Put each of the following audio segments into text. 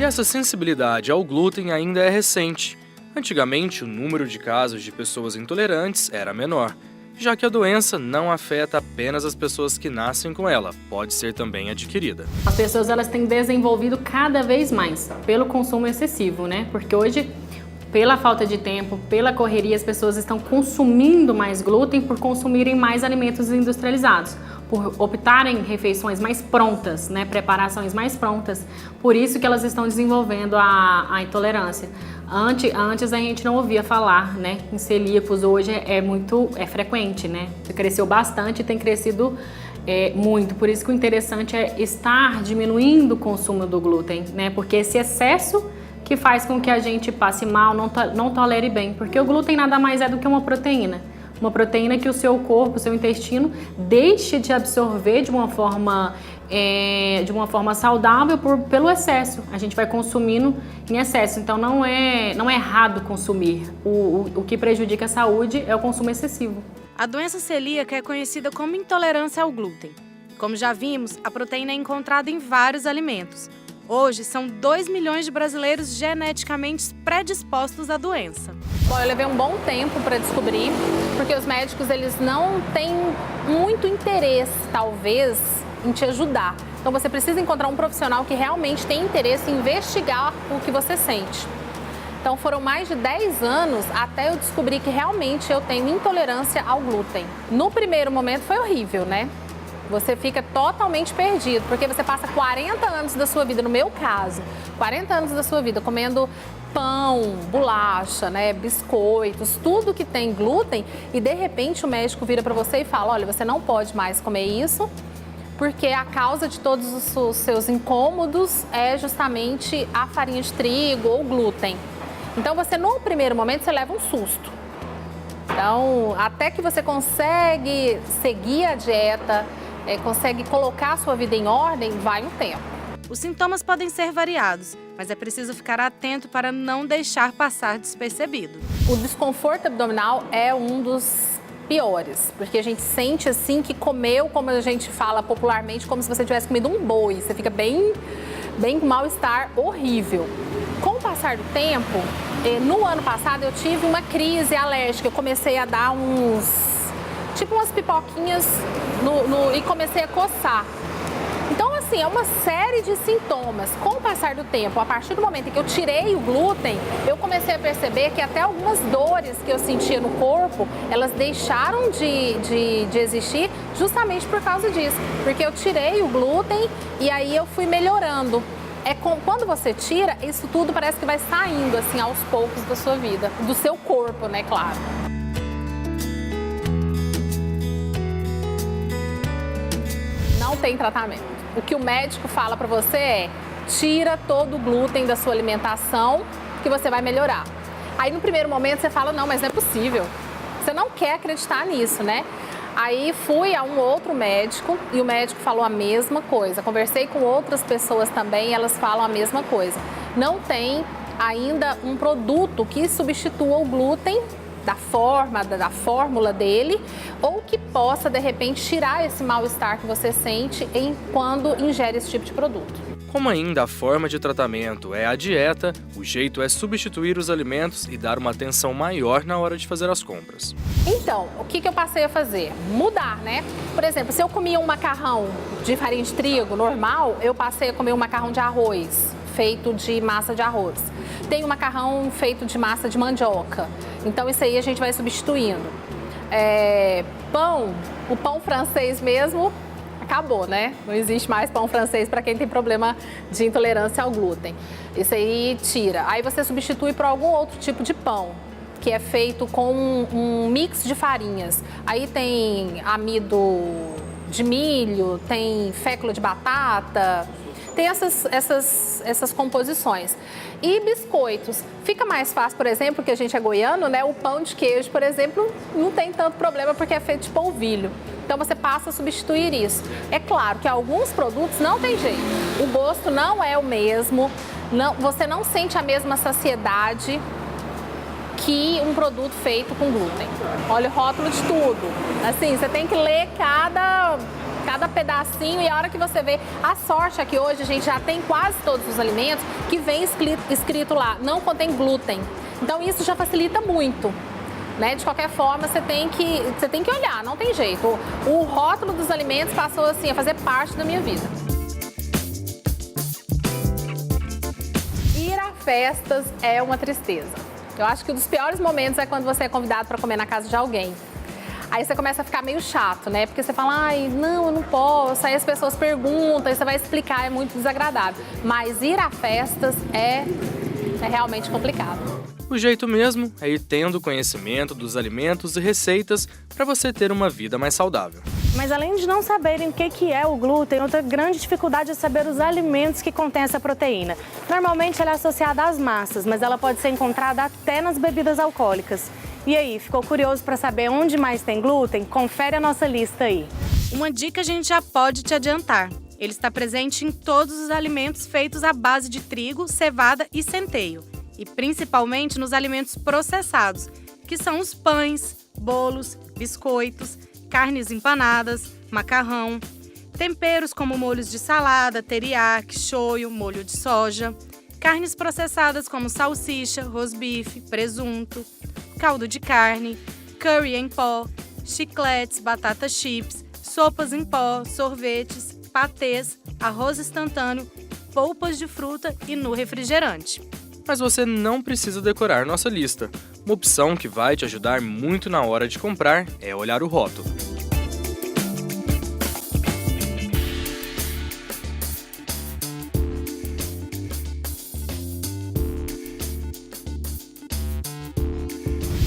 E essa sensibilidade ao glúten ainda é recente. Antigamente, o número de casos de pessoas intolerantes era menor, já que a doença não afeta apenas as pessoas que nascem com ela, pode ser também adquirida. As pessoas elas têm desenvolvido cada vez mais pelo consumo excessivo, né? Porque hoje, pela falta de tempo, pela correria, as pessoas estão consumindo mais glúten por consumirem mais alimentos industrializados, por optarem em refeições mais prontas, né? Preparações mais prontas. Por isso que elas estão desenvolvendo a intolerância. Antes a gente não ouvia falar, né, em celíacos, hoje é frequente, né? Cresceu bastante e tem crescido muito. Por isso que o interessante é estar diminuindo o consumo do glúten, né? Porque esse excesso que faz com que a gente passe mal, não tolere bem. Porque o glúten nada mais é do que uma proteína. Uma proteína que o seu corpo, o seu intestino, deixe de absorver de uma forma saudável pelo excesso. A gente vai consumindo em excesso, então não é errado consumir. O que prejudica a saúde é o consumo excessivo. A doença celíaca é conhecida como intolerância ao glúten. Como já vimos, a proteína é encontrada em vários alimentos. Hoje, são 2 milhões de brasileiros geneticamente predispostos à doença. Bom, eu levei um bom tempo para descobrir, porque os médicos eles não têm muito interesse, talvez, em te ajudar. Então você precisa encontrar um profissional que realmente tem interesse em investigar o que você sente. Então foram mais de 10 anos até eu descobrir que realmente eu tenho intolerância ao glúten. No primeiro momento foi horrível, né? Você fica totalmente perdido, porque você passa 40 anos da sua vida, no meu caso, 40 anos da sua vida comendo pão, bolacha, né, biscoitos, tudo que tem glúten, e de repente o médico vira para você e fala, olha, você não pode mais comer isso, porque a causa de todos os seus incômodos é justamente a farinha de trigo ou glúten. Então você, no primeiro momento, você leva um susto. Então, até que você consegue seguir a dieta, consegue colocar a sua vida em ordem, vai um tempo. Os sintomas podem ser variados, mas é preciso ficar atento para não deixar passar despercebido. O desconforto abdominal é um dos piores, porque a gente sente assim que comeu, como a gente fala popularmente, como se você tivesse comido um boi. Você fica bem com mal-estar horrível. Com o passar do tempo, no ano passado eu tive uma crise alérgica. Eu comecei a dar umas pipoquinhas e comecei a coçar. Então, assim, é uma série de sintomas. Com o passar do tempo, a partir do momento em que eu tirei o glúten, eu comecei a perceber que até algumas dores que eu sentia no corpo, elas deixaram de existir justamente por causa disso. Porque eu tirei o glúten e aí eu fui melhorando. Quando você tira, isso tudo parece que vai saindo, assim, aos poucos da sua vida, do seu corpo, né, claro. Não tem tratamento. O que o médico fala pra você é, tira todo o glúten da sua alimentação que você vai melhorar. Aí no primeiro momento você fala, não, mas não é possível. Você não quer acreditar nisso, né? Aí fui a um outro médico e o médico falou a mesma coisa. Conversei com outras pessoas também e elas falam a mesma coisa. Não tem ainda um produto que substitua o glúten da fórmula dele, ou que possa, de repente, tirar esse mal-estar que você sente quando ingere esse tipo de produto. Como ainda a forma de tratamento é a dieta, o jeito é substituir os alimentos e dar uma atenção maior na hora de fazer as compras. Então, o que eu passei a fazer? Mudar, né? Por exemplo, se eu comia um macarrão de farinha de trigo normal, eu passei a comer um macarrão de arroz, feito de massa de arroz. Tem um macarrão feito de massa de mandioca. Então, isso aí a gente vai substituindo. O pão francês mesmo, acabou, né? Não existe mais pão francês para quem tem problema de intolerância ao glúten. Isso aí tira. Aí você substitui por algum outro tipo de pão, que é feito com um mix de farinhas. Aí tem amido de milho, tem fécula de batata, tem essas composições. E biscoitos. Fica mais fácil, por exemplo, porque a gente é goiano, né? O pão de queijo, por exemplo, não tem tanto problema porque é feito de polvilho. Então você passa a substituir isso. É claro que alguns produtos não tem jeito. O gosto não é o mesmo, você não sente a mesma saciedade que um produto feito com glúten. Olha o rótulo de tudo. Assim, você tem que ler cada cada pedacinho, e a hora que você vê, a sorte é que hoje a gente já tem quase todos os alimentos que vem escrito lá, não contém glúten. Então isso já facilita muito. Né? De qualquer forma, você tem que olhar, não tem jeito. O rótulo dos alimentos passou assim, a fazer parte da minha vida. Ir a festas é uma tristeza. Eu acho que um dos piores momentos é quando você é convidado para comer na casa de alguém. Aí você começa a ficar meio chato, né? Porque você fala, ai, não, eu não posso. Aí as pessoas perguntam, aí você vai explicar, é muito desagradável. Mas ir a festas é realmente complicado. O jeito mesmo é ir tendo conhecimento dos alimentos e receitas para você ter uma vida mais saudável. Mas além de não saberem o que é o glúten, outra grande dificuldade é saber os alimentos que contêm essa proteína. Normalmente ela é associada às massas, mas ela pode ser encontrada até nas bebidas alcoólicas. E aí, ficou curioso para saber onde mais tem glúten? Confere a nossa lista aí. Uma dica a gente já pode te adiantar. Ele está presente em todos os alimentos feitos à base de trigo, cevada e centeio. E principalmente nos alimentos processados, que são os pães, bolos, biscoitos, carnes empanadas, macarrão, temperos como molhos de salada, teriyaki, shoyu, molho de soja, carnes processadas como salsicha, rosbife, presunto, caldo de carne, curry em pó, chicletes, batata chips, sopas em pó, sorvetes, patês, arroz instantâneo, polpas de fruta e no refrigerante. Mas você não precisa decorar nossa lista. Uma opção que vai te ajudar muito na hora de comprar é olhar o rótulo.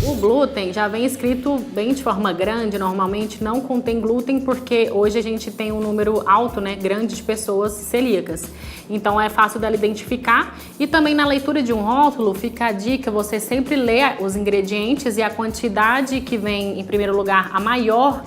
O glúten já vem escrito bem de forma grande, normalmente não contém glúten, porque hoje a gente tem um número alto, né, grande de pessoas celíacas. Então é fácil dela identificar, e também na leitura de um rótulo fica a dica, você sempre lê os ingredientes, e a quantidade que vem em primeiro lugar, a maior,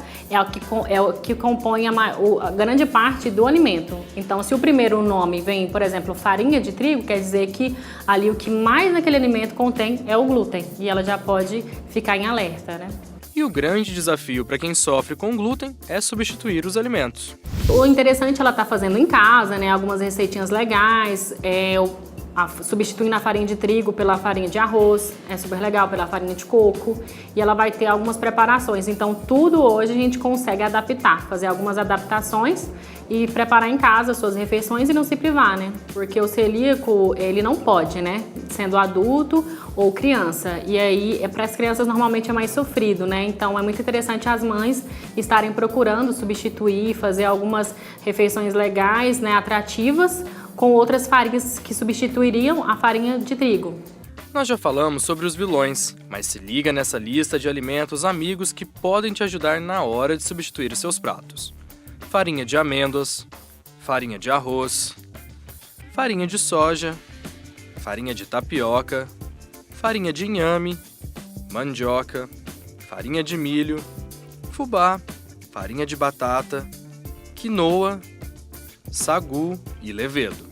é o que compõe a grande parte do alimento. Então se o primeiro nome vem, por exemplo, farinha de trigo, quer dizer que ali o que mais naquele alimento contém é o glúten, e ela já pode ficar em alerta, né? E o grande desafio para quem sofre com glúten é substituir os alimentos. O interessante ela tá fazendo em casa, né? Algumas receitinhas legais, substituindo a farinha de trigo pela farinha de arroz, é super legal, pela farinha de coco, e ela vai ter algumas preparações. Então tudo hoje a gente consegue adaptar, fazer algumas adaptações e preparar em casa as suas refeições e não se privar, né? Porque o celíaco, ele não pode, né? Sendo adulto ou criança. E aí, para as crianças normalmente é mais sofrido, né? Então é muito interessante as mães estarem procurando substituir, fazer algumas refeições legais, né, atrativas, com outras farinhas que substituiriam a farinha de trigo. Nós já falamos sobre os vilões, mas se liga nessa lista de alimentos amigos que podem te ajudar na hora de substituir os seus pratos. Farinha de amêndoas, farinha de arroz, farinha de soja, farinha de tapioca, farinha de inhame, mandioca, farinha de milho, fubá, farinha de batata, quinoa, sagu e levedo.